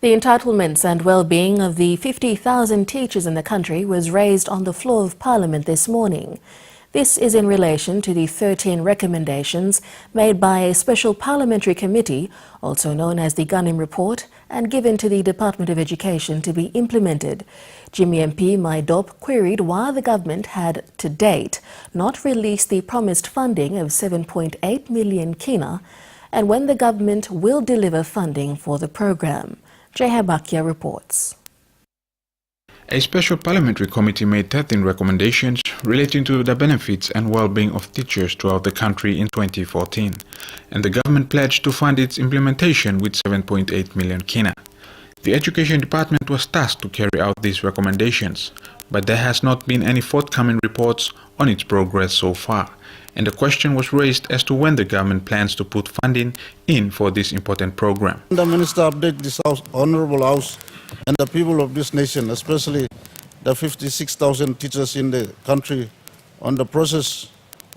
The entitlements and well-being of the 50,000 teachers in the country was raised on the floor of Parliament this morning. This is in relation to the 13 recommendations made by a special parliamentary committee, also known as the Gunning Report, and given to the Department of Education to be implemented. Jimmy MP Maidop queried why the government had, to date, not released the promised funding of 7.8 million kina, and when the government will deliver funding for the program. Jehabakia reports. A special parliamentary committee made 13 recommendations relating to the benefits and well-being of teachers throughout the country in 2014, and the government pledged to fund its implementation with 7.8 million kina. The Education Department was tasked to carry out these recommendations, but there has not been any forthcoming reports on its progress so far, and the question was raised as to when the government plans to put funding in for this important program. The Minister update this House, Honorable House, and the people of this nation, especially the 56,000 teachers in the country, on the process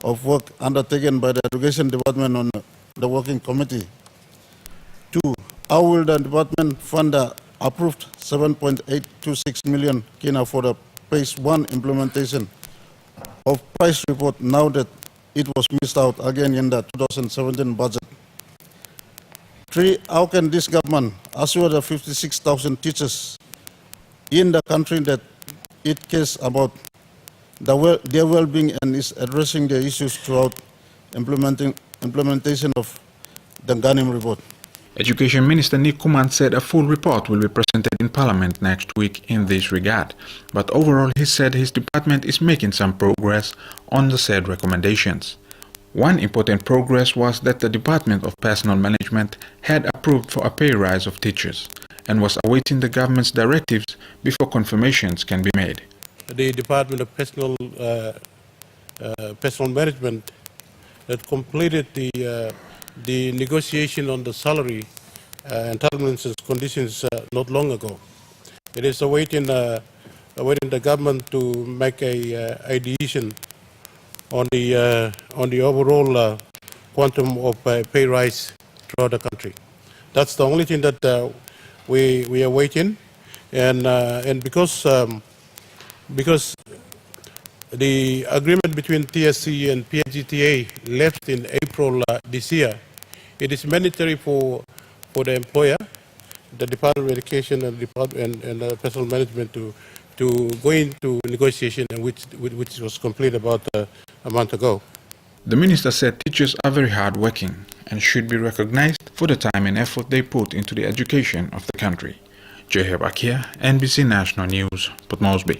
of work undertaken by the Education Department on the Working Committee. 2. How will the department fund the approved 7.826 million kina for the Phase 1 implementation of price report now that it was missed out again in the 2017 budget? 3. How can this government assure the 56,000 teachers in the country that it cares about their well-being and is addressing their issues throughout implementation of the Gunning Report? Education Minister Nick Kuman said a full report will be presented in Parliament next week in this regard, but overall he said his department is making some progress on the said recommendations. One important progress was that the Department of Personnel Management had approved for a pay rise of teachers and was awaiting the government's directives before confirmations can be made. The Department of Personnel Management had completed the negotiation on the salary entitlements and conditions not long ago. It is awaiting the government to make a decision on the overall quantum of pay rise throughout the country. That's the only thing that we are waiting, and because the agreement between TSC and PNGTA left in April this year, it is mandatory for the employer, the Department of Education and the Personnel Management to go into negotiation, which was complete about a month ago. The minister said teachers are very hard-working and should be recognized for the time and effort they put into the education of the country. Jehabakia, NBC National News, Port Moresby.